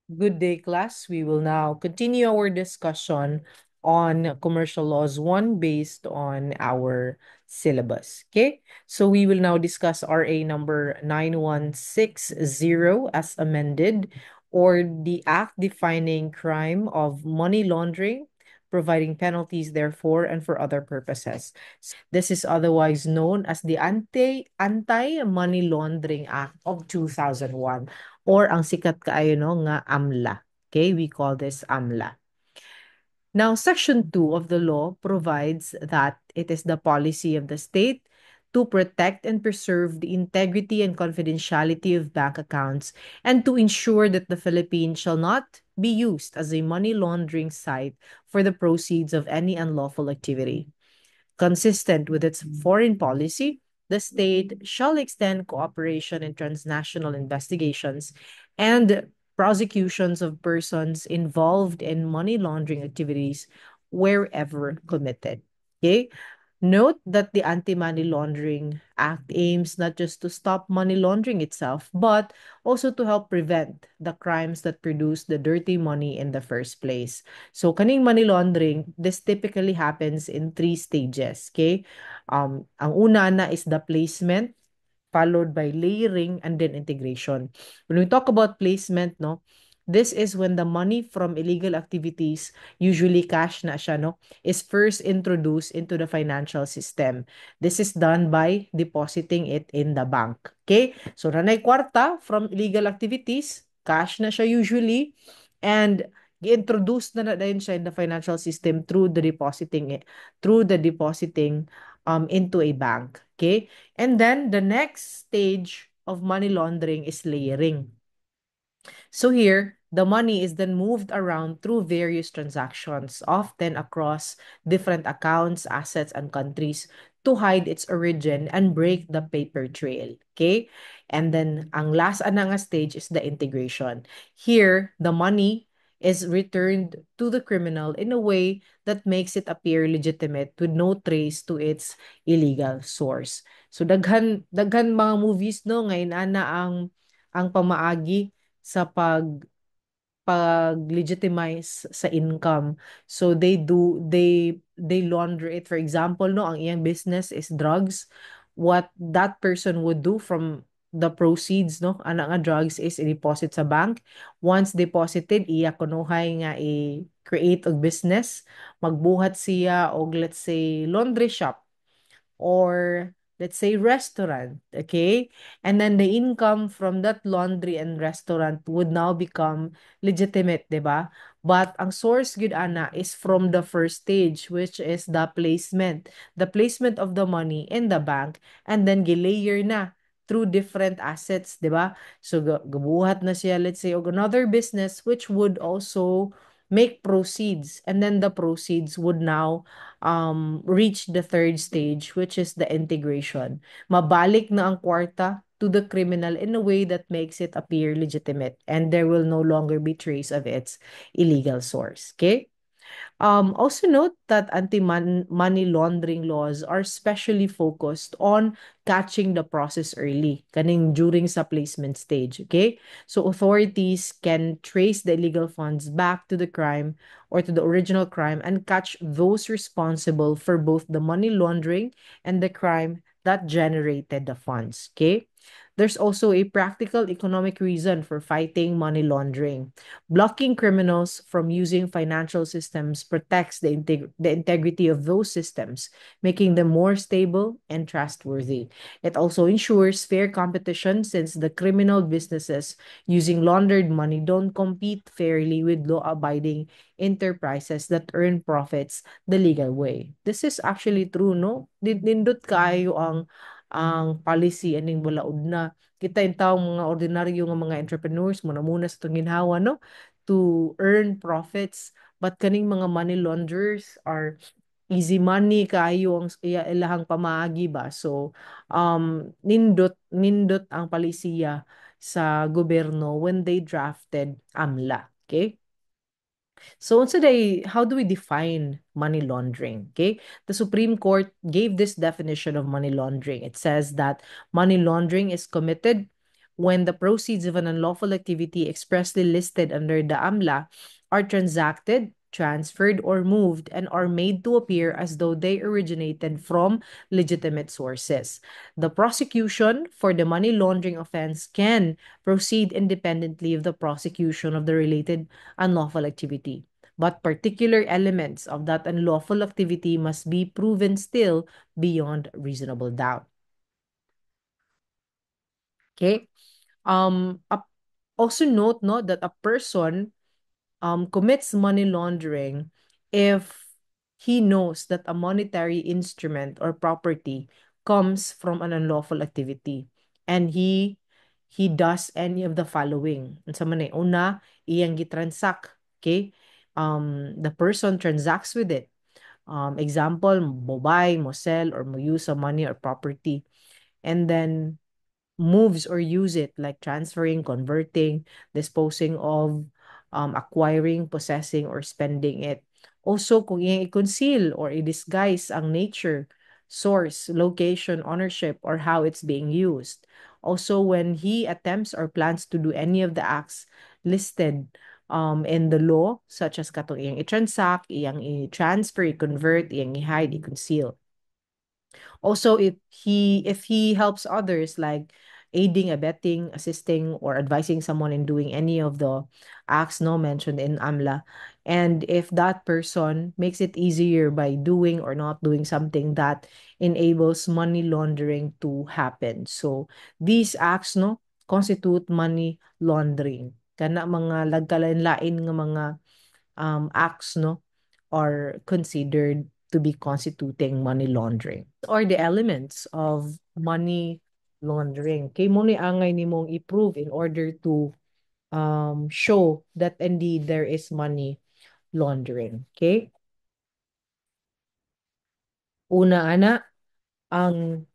Good day, class. We will now continue our discussion on Commercial Laws 1 based on our syllabus. Okay, so we will now discuss RA number 9160 as amended, or the act defining crime of money laundering, providing penalties therefore and for other purposes. This is otherwise known as the Anti-Money Laundering Act of 2001, or ang sikat kaayo no nga AMLA. Okay, we call this AMLA. Now, Section 2 of the law provides that it is the policy of the state to protect and preserve the integrity and confidentiality of bank accounts and to ensure that the Philippines shall not be used as a money laundering site for the proceeds of any unlawful activity. Consistent with its foreign policy, the state shall extend cooperation in transnational investigations and prosecutions of persons involved in money laundering activities wherever committed. Okay? Note that the Anti-Money Laundering Act aims not just to stop money laundering itself, but also to help prevent the crimes that produce the dirty money in the first place. So, kaning money laundering, this typically happens in three stages, okay? Ang una na is the placement, followed by layering and then integration. When we talk about placement, no, this is when the money from illegal activities, usually cash na siya, no, is first introduced into the financial system. This is done by depositing it in the bank. Okay? So, nanay kwarta from illegal activities, cash na siya usually, and i-introduce na din siya in the financial system through the depositing into a bank. Okay? And then the next stage of money laundering is layering. So here, the money is then moved around through various transactions, often across different accounts, assets, and countries to hide its origin and break the paper trail. Okay? And then ang last nga stage is the integration. Here, the money is returned to the criminal in a way that makes it appear legitimate with no trace to its illegal source. So daghan mga movies no ngayon ana ang pamaagi sa pag-legitimize sa income. So they launder it. For example, no, ang iyang business is drugs. What that person would do from the proceeds, no, ana nga drugs is i-deposit sa bank. Once deposited, iya kunuhay nga i-create og business. Magbuhat siya og let's say laundry shop or let's say restaurant, okay? And then the income from that laundry and restaurant would now become legitimate, 'di ba? But ang source gud ana is from the first stage, which is the placement. The placement of the money in the bank and then gilayer na through different assets, 'di ba? So gabuhat na siya let's say og another business which would also make proceeds, and then the proceeds would now reach the third stage, which is the integration. Mabalik na ang kwarta to the criminal in a way that makes it appear legitimate and there will no longer be trace of its illegal source. Okay? Also note that anti-money laundering laws are specially focused on catching the process early, kaning during sa placement stage, okay? So authorities can trace the illegal funds back to the crime or to the original crime and catch those responsible for both the money laundering and the crime that generated the funds, okay? There's also a practical economic reason for fighting money laundering. Blocking criminals from using financial systems protects the integrity of those systems, making them more stable and trustworthy. It also ensures fair competition since the criminal businesses using laundered money don't compete fairly with law-abiding enterprises that earn profits the legal way. This is actually true, no? Nindot kaayo ang policy aning balaod na kita yung taong mga ordinaryo nga mga entrepreneurs muna sa itong ginhawa, no, to earn profits, but kaning mga money launderers are easy money kayo ang ilahang pamaagi ba. So nindot ang palisiya sa gobyerno when they drafted AMLA. Okay? So today, how do we define money laundering? Okay, the Supreme Court gave this definition of money laundering. It says that money laundering is committed when the proceeds of an unlawful activity expressly listed under the AMLA are transacted, transferred, or moved and are made to appear as though they originated from legitimate sources. The prosecution for the money laundering offense can proceed independently of the prosecution of the related unlawful activity. But particular elements of that unlawful activity must be proven still beyond reasonable doubt. Okay? Also note no that a person commits money laundering if he knows that a monetary instrument or property comes from an unlawful activity and he does any of the following. Unsa man eh, una, iyang gitransact, okay? The person transacts with it. Example, mo buy, mo sell, or mo use a money or property. And then moves or use it like transferring, converting, disposing of, acquiring, possessing, or spending it. Also, kung iyang i-conceal or i-disguise ang nature, source, location, ownership, or how it's being used. Also, when he attempts or plans to do any of the acts listed in the law, such as katong iyang i-transact, iyang i-transfer, i-convert, iyang i-hide, i-conceal. Also, if he helps others like aiding, abetting, assisting, or advising someone in doing any of the acts no mentioned in AMLA, and if that person makes it easier by doing or not doing something that enables money laundering to happen. So these acts no constitute money laundering. Kana mga lagkalain-lain nga mga acts no are considered to be constituting money laundering. Or the elements of money laundering. Kay mo ni angay nimong i-prove in order to show that indeed there is money laundering. Okay? Una ana ang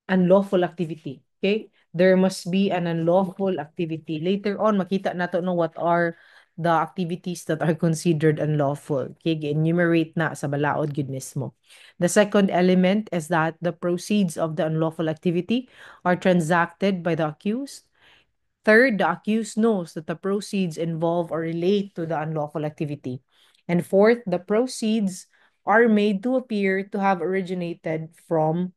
unlawful activity. Okay? There must be an unlawful activity. Later on, makita nato no what are the activities that are considered unlawful. Okay? Enumerate na sa balaod gid mismo. The second element is that the proceeds of the unlawful activity are transacted by the accused. Third, the accused knows that the proceeds involve or relate to the unlawful activity. And fourth, the proceeds are made to appear to have originated from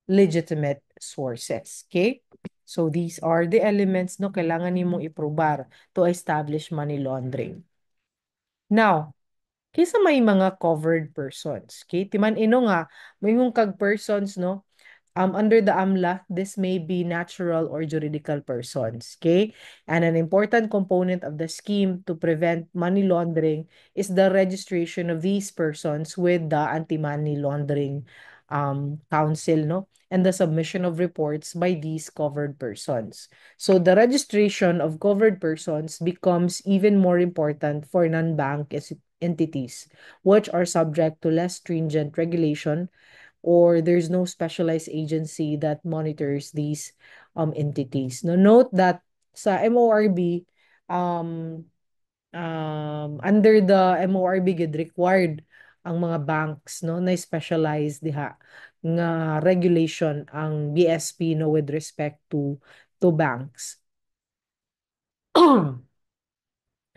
legitimate sources. Okay? So these are the elements no kailangan nimo iprobar to establish money laundering. Now, kaysa may mga covered persons. Okay? Timan ino nga, may kag persons no, under the AMLA, this may be natural or juridical persons. Okay? And an important component of the scheme to prevent money laundering is the registration of these persons with the Anti-Money Laundering Council, no? And the submission of reports by these covered persons. So the registration of covered persons becomes even more important for non-bank entities, which are subject to less stringent regulation, or there's no specialized agency that monitors these entities. Now, note that sa MORB, um, under the MORB gid required ang mga banks no na specialized diha nga regulation ang BSP no with respect to banks.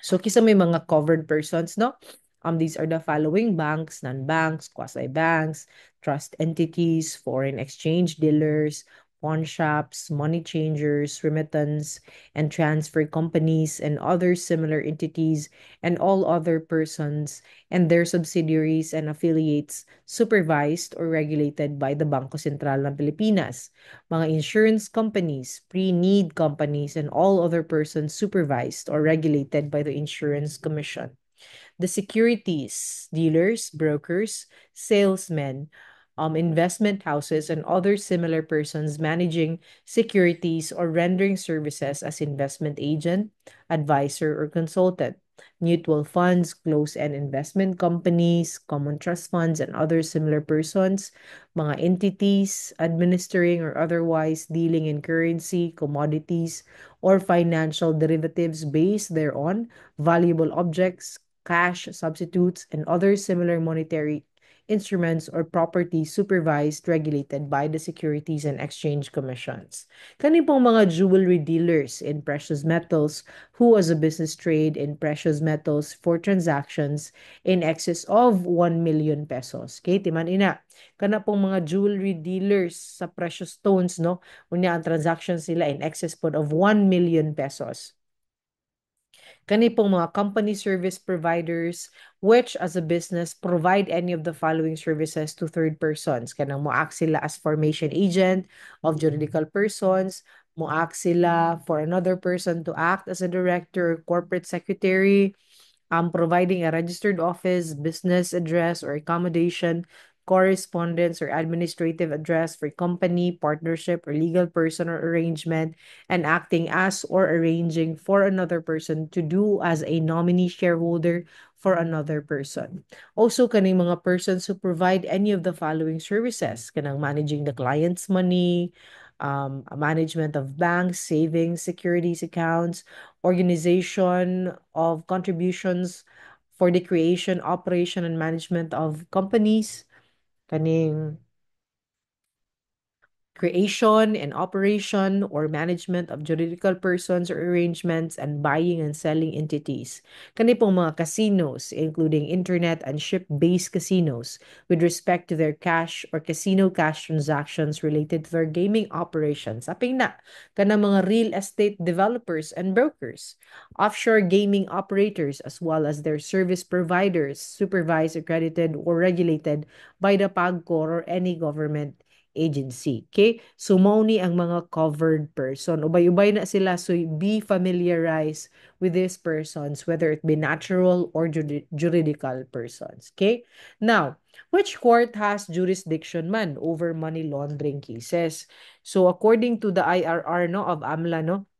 So, kisa may mga covered persons, no? These are the following: banks, non-banks, quasi-banks, trust entities, foreign exchange dealers, pawn shops, money changers, remittance and transfer companies, and other similar entities, and all other persons and their subsidiaries and affiliates supervised or regulated by the Bangko Sentral ng Pilipinas, mga insurance companies, pre-need companies, and all other persons supervised or regulated by the Insurance Commission. The securities dealers, brokers, salesmen, investment houses, and other similar persons managing securities or rendering services as investment agent, advisor, or consultant. Mutual funds, closed-end investment companies, common trust funds, and other similar persons, mga entities administering or otherwise dealing in currency, commodities, or financial derivatives based thereon, valuable objects, cash, substitutes, and other similar monetary instruments, or property supervised, regulated by the Securities and Exchange Commissions. Kani pong mga jewelry dealers in precious metals who as a business trade in precious metals for transactions in excess of 1 million pesos. Okay, timan ina. Kana pong mga jewelry dealers sa precious stones, no? Unya ang transactions sila in excess po of 1 million pesos. Kani pong mga company service providers which as a business provide any of the following services to third persons. Kanang moact sila as formation agent of juridical persons, moact sila for another person to act as a director, corporate secretary, providing a registered office, business address or accommodation, correspondence or administrative address for company, partnership, or legal person or arrangement, and acting as or arranging for another person to do as a nominee shareholder for another person. Also, kaning mga persons who provide any of the following services, kanang managing the client's money, management of banks, savings, securities accounts, organization of contributions for the creation, operation, and management of companies, kaning creation and operation or management of juridical persons or arrangements, and buying and selling entities. Kani pong mga casinos, including internet and ship-based casinos, with respect to their cash or casino cash transactions related to their gaming operations. Aping na, kana mga real estate developers and brokers, offshore gaming operators, as well as their service providers, supervised, accredited, or regulated by the PAGCOR or any government agency. Okay? So, mao ni ang mga covered person. Ubay-ubay na sila. So, be familiarized with these persons, whether it be natural or juridical persons. Okay? Now, which court has jurisdiction man over money laundering cases? So, according to the IRR no, of AMLA, no,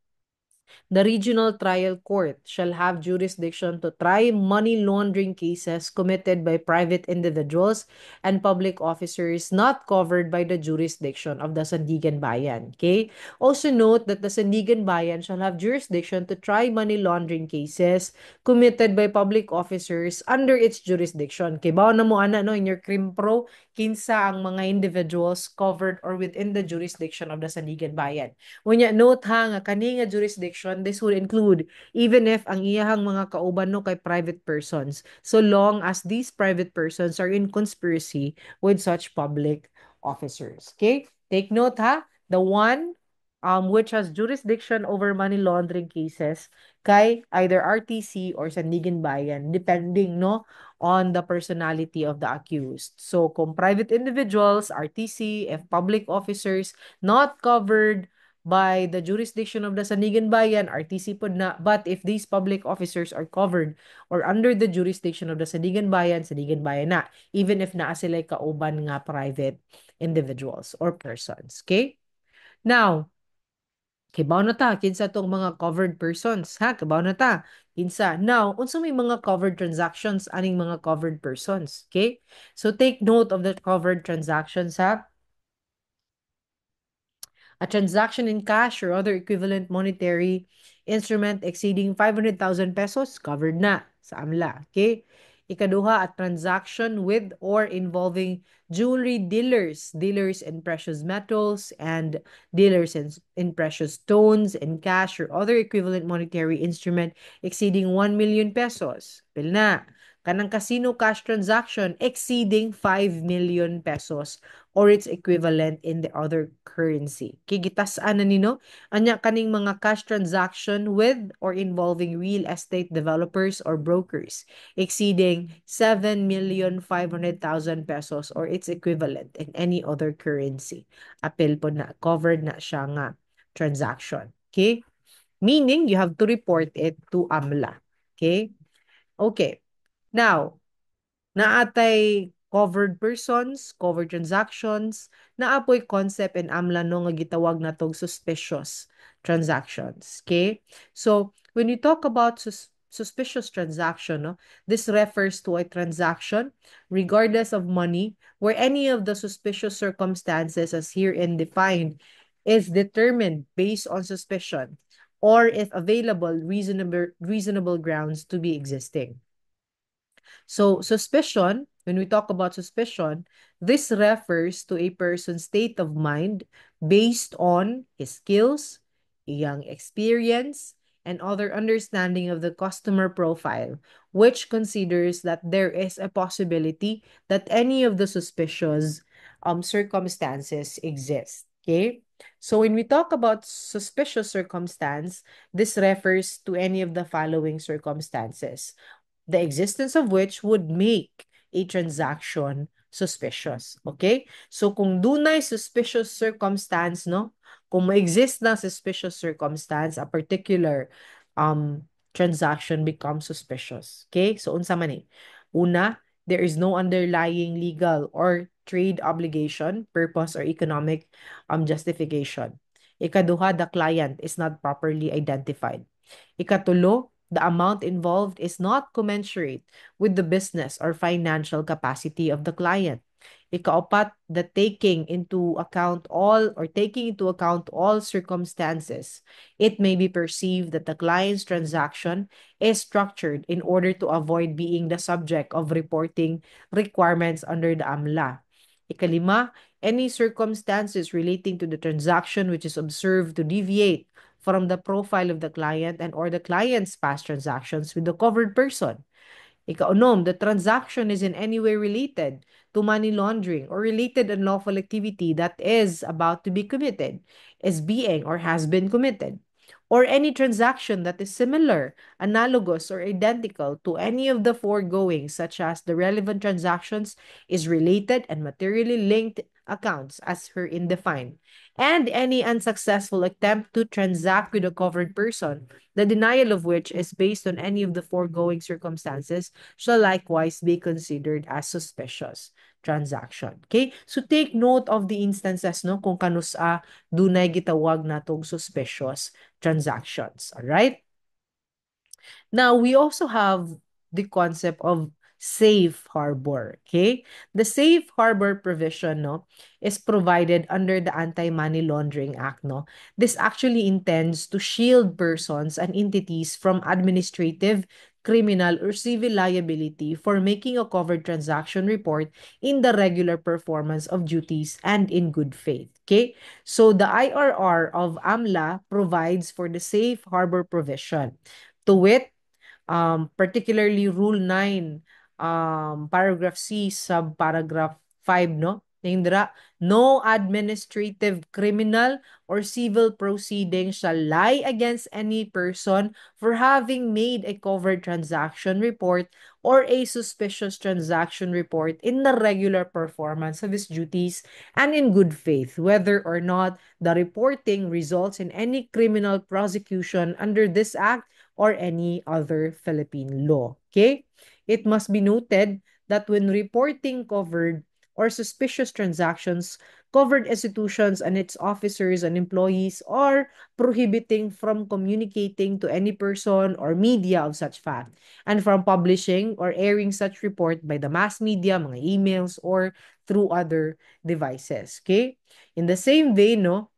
the regional trial court shall have jurisdiction to try money laundering cases committed by private individuals and public officers not covered by the jurisdiction of the Sandigan Bayan. Okay? Also note that the Sandigan Bayan shall have jurisdiction to try money laundering cases committed by public officers under its jurisdiction. Kay bao na mo ana no in your Crimpro kinsa ang mga individuals covered or within the jurisdiction of the Sandigan Bayan. Unya note ha nga kani nga jurisdiction this would include even if ang iyahang mga kauban no kay private persons so long as these private persons are in conspiracy with such public officers. Okay? Take note ha, the one which has jurisdiction over money laundering cases kay either RTC or Sandigan Bayan depending no on the personality of the accused. So kung private individuals, RTC, if public officers not covered by the jurisdiction of the Sandigan Bayan, RTC pod na. But if these public officers are covered or under the jurisdiction of the Sandigan Bayan na. Even if naa sila kauban nga private individuals or persons. Okay? Now, kibaw na ta, kinsa tong mga covered persons, ha? Kibaw na ta, kinsa. Now, unsa may mga covered transactions, aning mga covered persons, okay? So, take note of the covered transactions, ha? A transaction in cash or other equivalent monetary instrument exceeding 500,000 pesos, covered na sa AMLA. Okay? Ikaduha, a transaction with or involving jewelry dealers, dealers in precious metals, and dealers in precious stones, in cash or other equivalent monetary instrument exceeding 1 million pesos. Pil na. Kanang casino cash transaction exceeding 5 million pesos or its equivalent in the other currency. Kigitas-an na nino, anya kaning mga cash transaction with or involving real estate developers or brokers exceeding 7,500,000 pesos or its equivalent in any other currency. Apel po na, covered na siya nga transaction. Okay? Meaning, you have to report it to AMLA. Okay? Okay. Now, naatay covered persons, covered transactions, naapoy concept in AMLA no nga gitawag natog suspicious transactions. Okay? So, when you talk about suspicious transaction, no, this refers to a transaction, regardless of money, where any of the suspicious circumstances as herein defined is determined based on suspicion or if available reasonable grounds to be existing. So, suspicion when we talk about suspicion, this refers to a person's state of mind based on his skills, young experience, and other understanding of the customer profile, which considers that there is a possibility that any of the suspicious circumstances exist. Okay? So when we talk about suspicious circumstance, this refers to any of the following circumstances, the existence of which would make a transaction suspicious. Okay? So kung dunay suspicious circumstance, no? Kung ma-exist na suspicious circumstance, a particular transaction becomes suspicious. Okay? So unsa man eh? Una, there is no underlying legal or trade obligation, purpose, or economic justification. Ikaduha, the client is not properly identified. Ikatulo, the amount involved is not commensurate with the business or financial capacity of the client. Ikaapat, the taking into account all circumstances, it may be perceived that the client's transaction is structured in order to avoid being the subject of reporting requirements under the AMLA. Ikalima, any circumstances relating to the transaction which is observed to deviate from the profile of the client and or the client's past transactions with the covered person. Ikaunom, the transaction is in any way related to money laundering or related unlawful activity that is about to be committed, is being or has been committed, or any transaction that is similar, analogous, or identical to any of the foregoing, such as the relevant transactions is related and materially linked accounts as herein defined, and any unsuccessful attempt to transact with a covered person, the denial of which is based on any of the foregoing circumstances, shall likewise be considered as suspicious transaction. Okay? So take note of the instances no kung kanusa dunay gitawag natong suspicious transactions. All right? Now, we also have the concept of safe harbor. Okay? The safe harbor provision no, is provided under the Anti-Money Laundering Act. No? This actually intends to shield persons and entities from administrative, criminal, or civil liability for making a covered transaction report in the regular performance of duties and in good faith. Okay? So the IRR of AMLA provides for the safe harbor provision. To wit, particularly Rule 9, Paragraph C, Subparagraph 5, no? Nindra, no administrative, criminal, or civil proceeding shall lie against any person for having made a covered transaction report or a suspicious transaction report in the regular performance of his duties and in good faith, whether or not the reporting results in any criminal prosecution under this act or any other Philippine law. Okay? It must be noted that when reporting covered or suspicious transactions, covered institutions and its officers and employees are prohibiting from communicating to any person or media of such fact and from publishing or airing such report by the mass media, mga emails, or through other devices. Okay? In the same vein, no,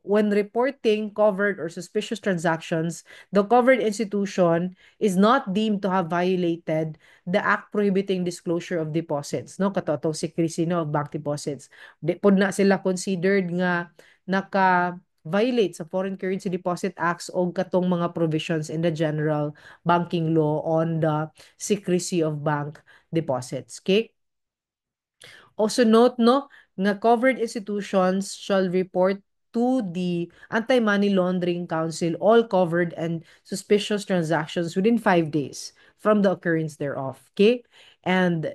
when reporting covered or suspicious transactions, the covered institution is not deemed to have violated the act prohibiting disclosure of deposits, no? Kato atong secrecy no, of bank deposits. Di pod na sila considered nga naka-violate sa Foreign Currency Deposit Acts o katong mga provisions in the general banking law on the secrecy of bank deposits. Okay? Also note no nga covered institutions shall report to the Anti-Money Laundering Council all covered and suspicious transactions within 5 days from the occurrence thereof. Okay? And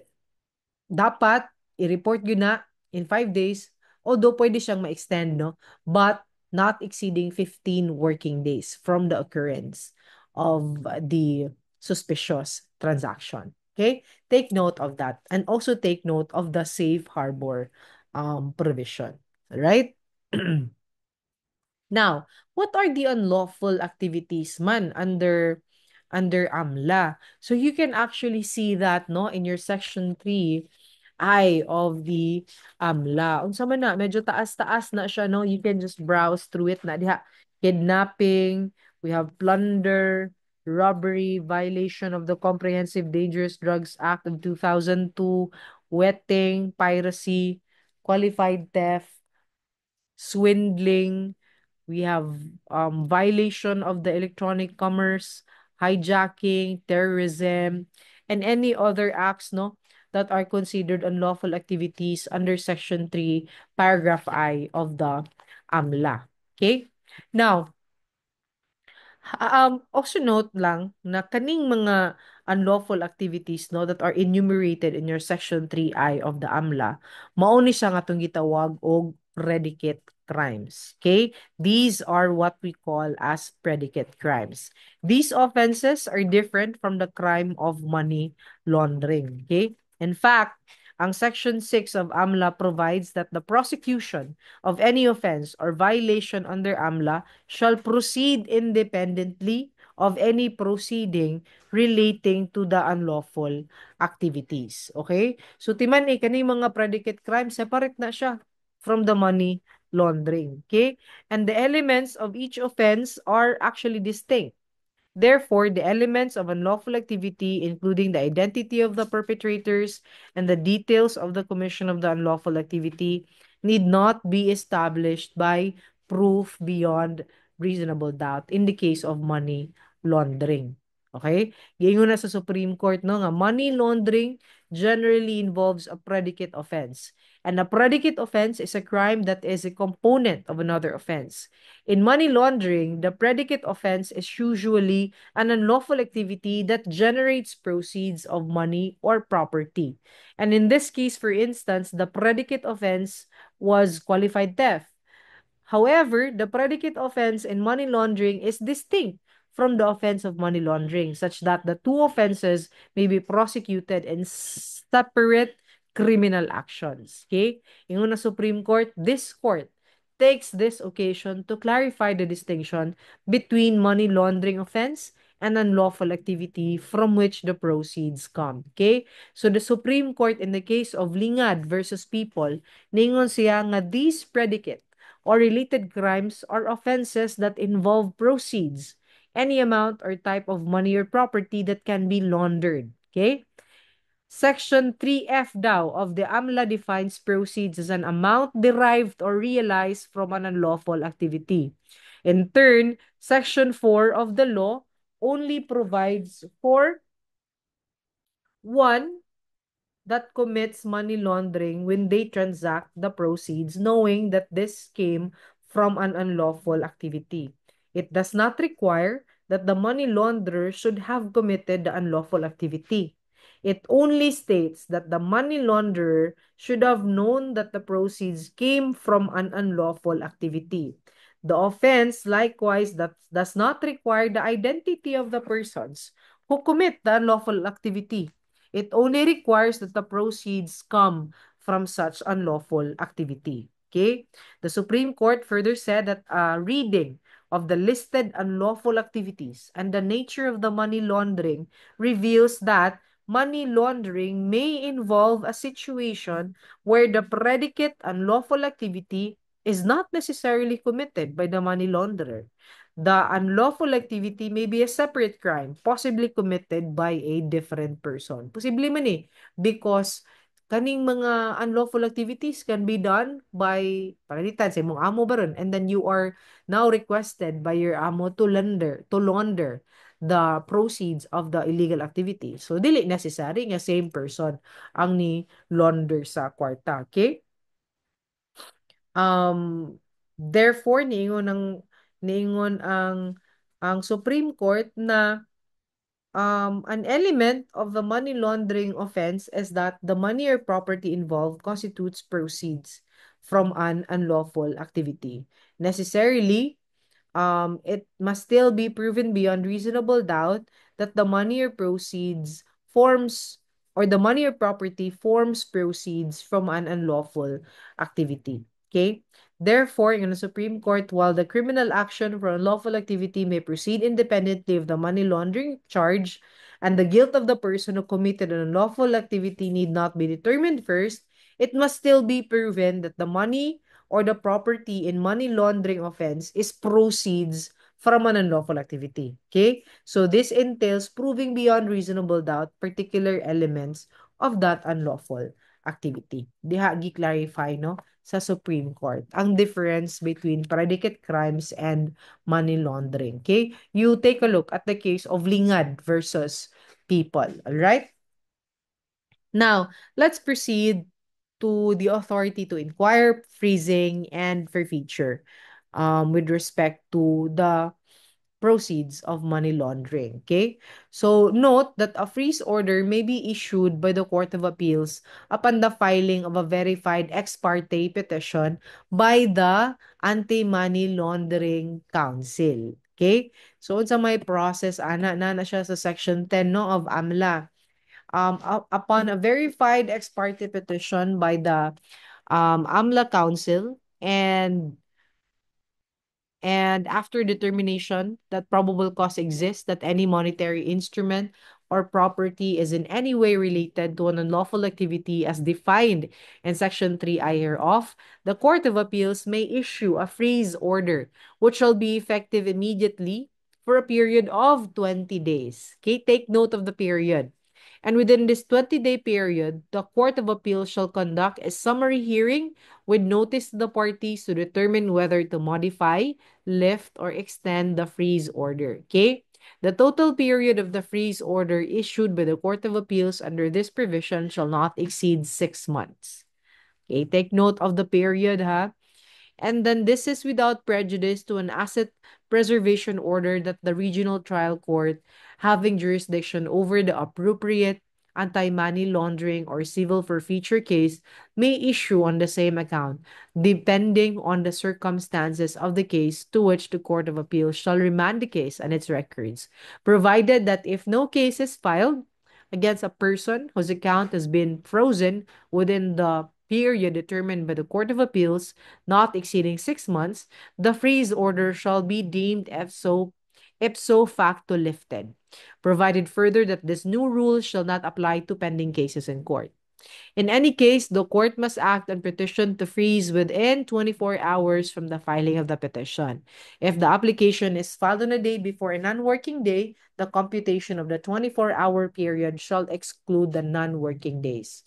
dapat i-report yun na in 5 days, although pwede siyang ma-extend, no? But not exceeding 15 working days from the occurrence of the suspicious transaction. Okay? Take note of that. And also take note of the safe harbor provision. Right? Now, what are the unlawful activities man under AMLA? So you can actually see that no in your section 3 I of the AMLA. Unsa man na medyo taas-taas na siya no. You can just browse through it na diha. Kidnapping, we have plunder, robbery, violation of the Comprehensive Dangerous Drugs Act of 2002, wetting, piracy, qualified theft, swindling. We have violation of the electronic commerce, hijacking, terrorism, and any other acts, no, that are considered unlawful activities under Section 3, Paragraph I of the AMLA. Okay? Now, also note lang na kaning mga unlawful activities no that are enumerated in your section 3I of the AMLA, mao ni siya nga atong gitawag og predicate crimes. Okay? These are what we call as predicate crimes. These offenses are different from the crime of money laundering. Okay? In fact, ang Section 6 of AMLA provides that the prosecution of any offense or violation under AMLA shall proceed independently of any proceeding relating to the unlawful activities. Okay? So, timan kani mga predicate crime, separate na siya from the money laundering. Okay? And the elements of each offense are actually distinct. Therefore, the elements of unlawful activity, including the identity of the perpetrators and the details of the commission of the unlawful activity, need not be established by proof beyond reasonable doubt in the case of money laundering. Okay? Giingon na sa Supreme Court no nga money laundering generally involves a predicate offense. And a predicate offense is a crime that is a component of another offense. In money laundering, the predicate offense is usually an unlawful activity that generates proceeds of money or property. And in this case, for instance, the predicate offense was qualified theft. However, the predicate offense in money laundering is distinct from the offense of money laundering, such that the two offenses may be prosecuted in separate criminal actions. Okay? Ingon na Supreme Court, this court takes this occasion to clarify the distinction between money laundering offense and unlawful activity from which the proceeds come. Okay? So the Supreme Court in the case of Lingad versus People, ningon siya nga these predicate or related crimes or offenses that involve proceeds, any amount or type of money or property that can be laundered. Okay? Section 3F daw of the AMLA defines proceeds as an amount derived or realized from an unlawful activity. In turn, Section 4 of the law only provides for one that commits money laundering when they transact the proceeds knowing that this came from an unlawful activity. It does not require that the money launderer should have committed the unlawful activity. It only states that the money launderer should have known that the proceeds came from an unlawful activity. The offense, likewise, that does not require the identity of the persons who commit the unlawful activity. It only requires that the proceeds come from such unlawful activity. Okay? The Supreme Court further said that reading of the listed unlawful activities and the nature of the money laundering reveals that money laundering may involve a situation where the predicate unlawful activity is not necessarily committed by the money launderer. The unlawful activity may be a separate crime, possibly committed by a different person. Posible man because kaning mga unlawful activities can be done by pagalitan sa imong amo baron and then you are now requested by your amo to launder the proceeds of the illegal activity. So dili necessary nga same person ang ni launder sa kwarta, okay? Um, therefore, niingon ang Supreme Court na an element of the money laundering offense is that the money or property involved constitutes proceeds from an unlawful activity. Necessarily, it must still be proven beyond reasonable doubt that the money or proceeds forms or the money or property forms proceeds from an unlawful activity. Okay? Therefore, in the Supreme Court, while the criminal action for unlawful activity may proceed independently of the money laundering charge, and the guilt of the person who committed an unlawful activity need not be determined first, it must still be proven that the money or the property in money laundering offense is proceeds from an unlawful activity. Okay? So this entails proving beyond reasonable doubt particular elements of that unlawful activity. Diha gi-clarify no sa Supreme Court ang difference between predicate crimes and money laundering. Okay? You take a look at the case of Lingad versus People. All right? Now, let's proceed to the authority to inquire, freezing, and forfeiture with respect to the proceeds of money laundering. Okay? So, note that a freeze order may be issued by the Court of Appeals upon the filing of a verified ex parte petition by the Anti-Money Laundering Council. Okay? So, sa may process, na siya sa Section 10 no, of AMLA. Upon a verified ex parte petition by the AMLA Council and after determination that probable cause exists that any monetary instrument or property is in any way related to an unlawful activity as defined in Section 3I hereof, the Court of Appeals may issue a freeze order, which shall be effective immediately for a period of 20 days. Okay, take note of the period. And within this 20-day period, the Court of Appeal shall conduct a summary hearing with notice to the parties to determine whether to modify, lift, or extend the freeze order. Okay? The total period of the freeze order issued by the Court of Appeals under this provision shall not exceed 6 months. Okay, take note of the period, ha? And then this is without prejudice to an asset preservation order that the regional trial court having jurisdiction over the appropriate anti-money laundering or civil forfeiture case may issue on the same account, depending on the circumstances of the case to which the Court of Appeal shall remand the case and its records, provided that if no case is filed against a person whose account has been frozen within the period determined by the Court of Appeals, not exceeding 6 months, the freeze order shall be deemed ipso facto lifted, provided further that this new rule shall not apply to pending cases in court. In any case, the court must act on petition to freeze within 24 hours from the filing of the petition. If the application is filed on a day before a non-working day, the computation of the 24-hour period shall exclude the non-working days.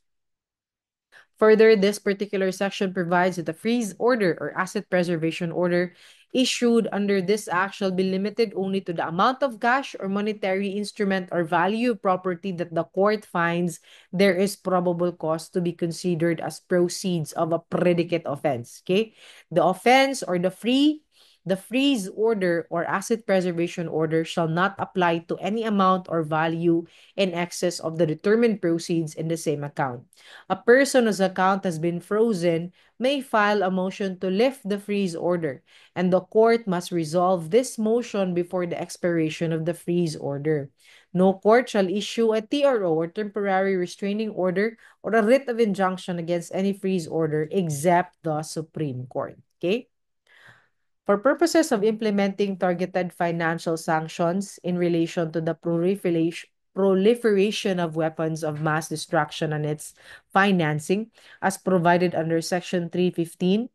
Further, this particular section provides that the freeze order or asset preservation order issued under this act shall be limited only to the amount of cash or monetary instrument or value of property that the court finds there is probable cause to be considered as proceeds of a predicate offense. Okay? The offense or the freeze order or asset preservation order shall not apply to any amount or value in excess of the determined proceeds in the same account. A person whose account has been frozen may file a motion to lift the freeze order, and the court must resolve this motion before the expiration of the freeze order. No court shall issue a TRO or temporary restraining order or a writ of injunction against any freeze order except the Supreme Court. Okay? For purposes of implementing targeted financial sanctions in relation to the proliferation of weapons of mass destruction and its financing, as provided under Section 315,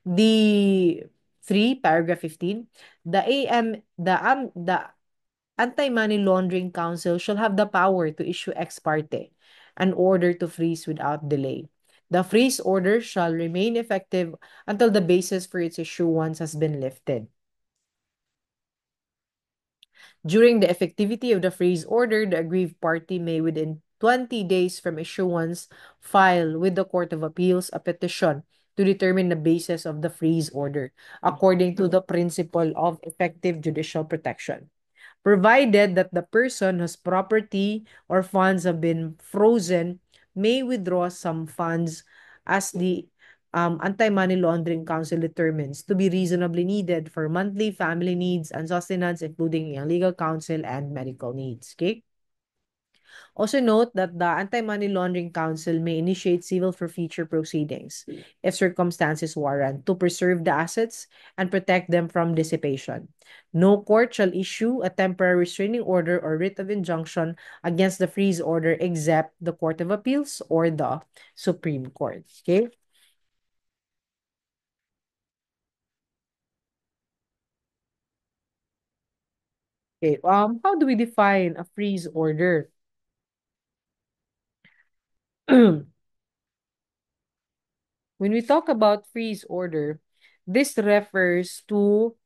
the 3, paragraph 15, the Anti-Money Laundering Council shall have the power to issue ex parte an order to freeze without delay. The freeze order shall remain effective until the basis for its issuance has been lifted. During the effectivity of the freeze order, the aggrieved party may, within 20 days from issuance, file with the Court of Appeals a petition to determine the basis of the freeze order, according to the principle of effective judicial protection, provided that the person whose property or funds have been frozen may withdraw some funds as the Anti-Money Laundering Council determines to be reasonably needed for monthly family needs and sustenance, including legal counsel and medical needs. Okay? Also note that the Anti-Money Laundering Council may initiate civil forfeiture proceedings if circumstances warrant to preserve the assets and protect them from dissipation. No court shall issue a temporary restraining order or writ of injunction against the freeze order except the Court of Appeals or the Supreme Court. Okay? Okay, how do we define a freeze order? When we talk about freeze order, this refers to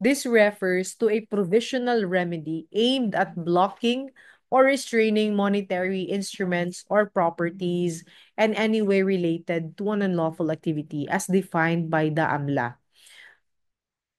this refers to a provisional remedy aimed at blocking or restraining monetary instruments or properties and any way related to an unlawful activity as defined by the AMLA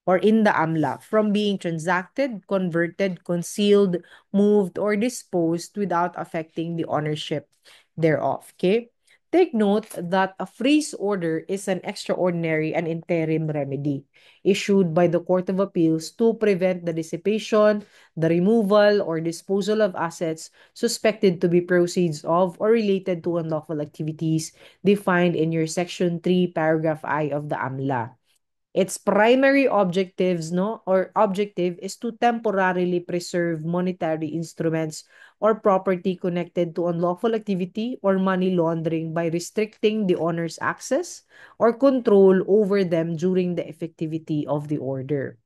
or in the AMLA from being transacted, converted, concealed, moved, or disposed without affecting the ownership thereof. Okay? Take note that a freeze order is an extraordinary and interim remedy issued by the Court of Appeals to prevent the dissipation, the removal, or disposal of assets suspected to be proceeds of or related to unlawful activities defined in your Section 3, Paragraph I of the AMLA. Its primary objectives, no, or objective is to temporarily preserve monetary instruments or property connected to unlawful activity or money laundering by restricting the owner's access or control over them during the effectivity of the order.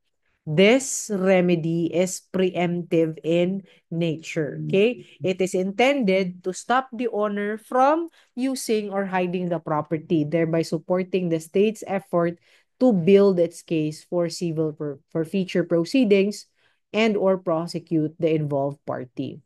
This remedy is preemptive in nature. Okay? It is intended to stop the owner from using or hiding the property, thereby supporting the state's effort to build its case for for future proceedings and or prosecute the involved party.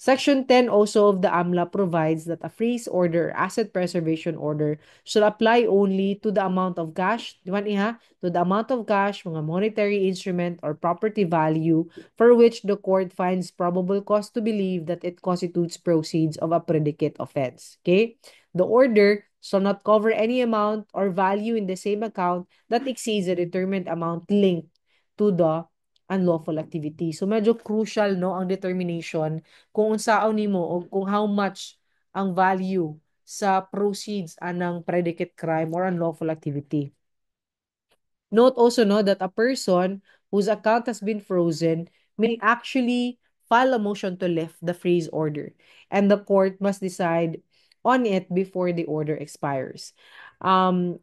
Section 10 also of the AMLA provides that a freeze order, asset preservation order, should apply only to the amount of cash, di ba niya? To the amount of cash, mga monetary instrument, or property value for which the court finds probable cause to believe that it constitutes proceeds of a predicate offense. Okay? The order shall not cover any amount or value in the same account that exceeds a determined amount linked to the unlawful activity. So medyo crucial no ang determination kung unsaon nimo o kung how much ang value sa proceeds anang predicate crime or unlawful activity. Note also no that a person whose account has been frozen may actually file a motion to lift the freeze order, and the court must decide on it before the order expires.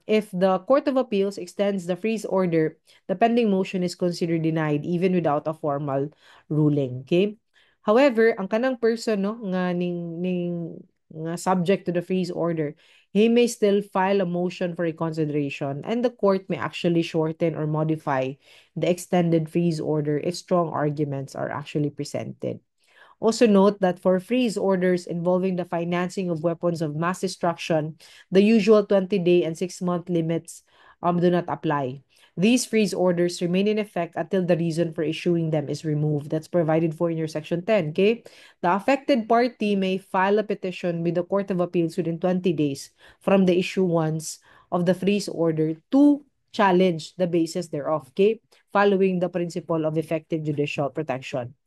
If the Court of Appeals extends the freeze order, the pending motion is considered denied even without a formal ruling. Okay? However, ang kanang person no nga ning nga subject to the freeze order, he may still file a motion for reconsideration, and the court may actually shorten or modify the extended freeze order if strong arguments are actually presented. Also note that for freeze orders involving the financing of weapons of mass destruction, the usual 20-day and 6-month limits do not apply. These freeze orders remain in effect until the reason for issuing them is removed. That's provided for in your Section 10, okay? The affected party may file a petition with the Court of Appeals within 20 days from the issuance of the freeze order to challenge the basis thereof, okay? Following the principle of effective judicial protection.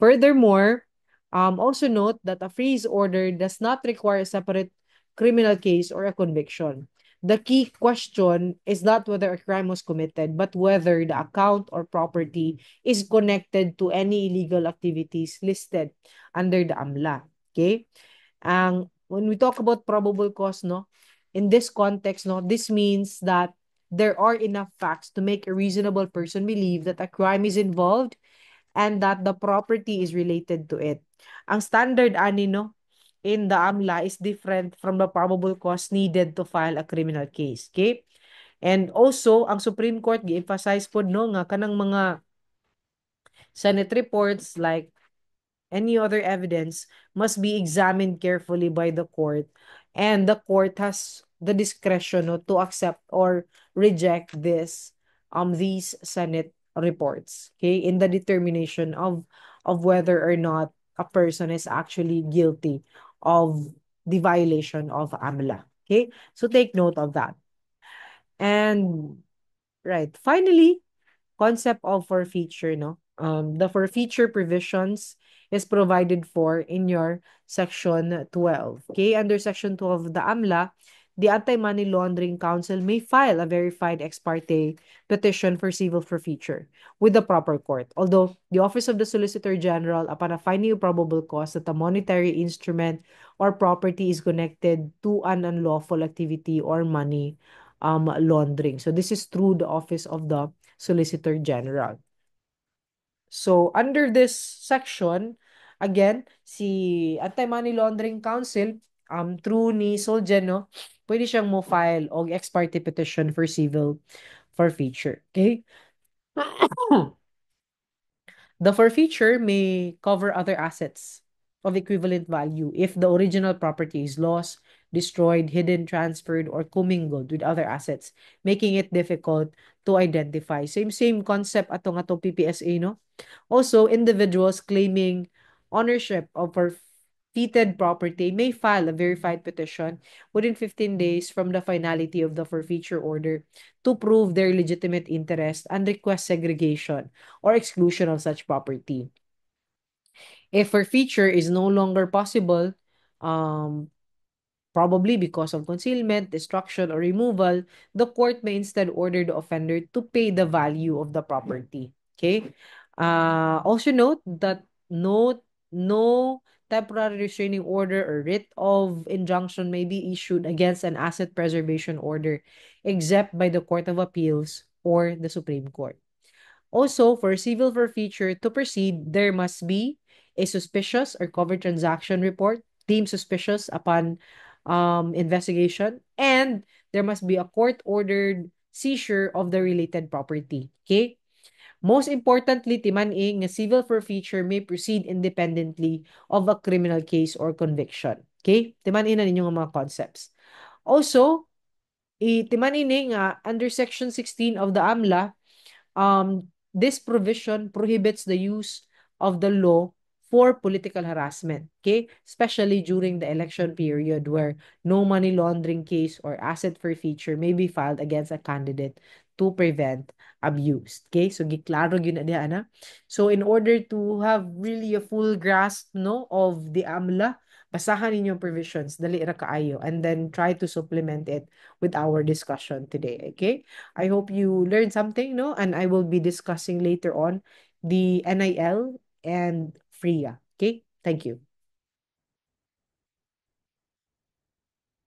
Furthermore, also note that a freeze order does not require a separate criminal case or a conviction. The key question is not whether a crime was committed, but whether the account or property is connected to any illegal activities listed under the AMLA. Okay? When we talk about probable cause, no, in this context, no, this means that there are enough facts to make a reasonable person believe that a crime is involved and that the property is related to it. Ang standard ani no in the AMLA is different from the probable cause needed to file a criminal case. Okay? And also, ang Supreme Court gi-emphasize pod no nga kanang mga Senate reports like any other evidence must be examined carefully by the court, and the court has the discretion no, to accept or reject these Senate reports, okay, in the determination of whether or not a person is actually guilty of the violation of AMLA. Okay, so take note of that. And right, finally, concept of forfeiture, no? The forfeiture provisions is provided for in your section 12. Okay, under section 12 of the AMLA, the Anti-Money Laundering Council may file a verified ex parte petition for civil forfeiture with the proper court. Although the Office of the Solicitor General, upon a finding of probable cause that a monetary instrument or property is connected to an unlawful activity or money laundering. So this is through the Office of the Solicitor General. So, under this section, again, si Anti-Money Laundering Council, through ni Solgen, no, pwede siyang mo file og ex parte petition for civil forfeiture. Okay? The forfeiture may cover other assets of equivalent value if the original property is lost, destroyed, hidden, transferred, or commingled with other assets, making it difficult to identify. Same concept atong PPSA, no? Also, individuals claiming ownership of forfeited property may file a verified petition within 15 days from the finality of the forfeiture order to prove their legitimate interest and request segregation or exclusion of such property. If forfeiture is no longer possible, um, probably because of concealment, destruction, or removal, the court may instead order the offender to pay the value of the property. Okay? Also note that no temporary restraining order or writ of injunction may be issued against an asset preservation order except by the Court of Appeals or the Supreme Court. Also, for civil forfeiture to proceed, there must be a suspicious or covered transaction report deemed suspicious upon investigation, and there must be a court-ordered seizure of the related property. Okay? Most importantly, timan nga civil forfeiture may proceed independently of a criminal case or conviction. Okay? Timan na ninyo nga mga concepts. Also, timan nga under Section 16 of the AMLA, this provision prohibits the use of the law for political harassment, okay? Especially during the election period where no money laundering case or asset forfeiture may be filed against a candidate to prevent abuse. Okay? So giklaro gyud na diha na. So in order to have really a full grasp no of the AMLA, basahan ninyo provisions, dali ra kaayo, and then try to supplement it with our discussion today. Okay? I hope you learned something, no? And I will be discussing later on the NIL and FRIA. Okay? Thank you.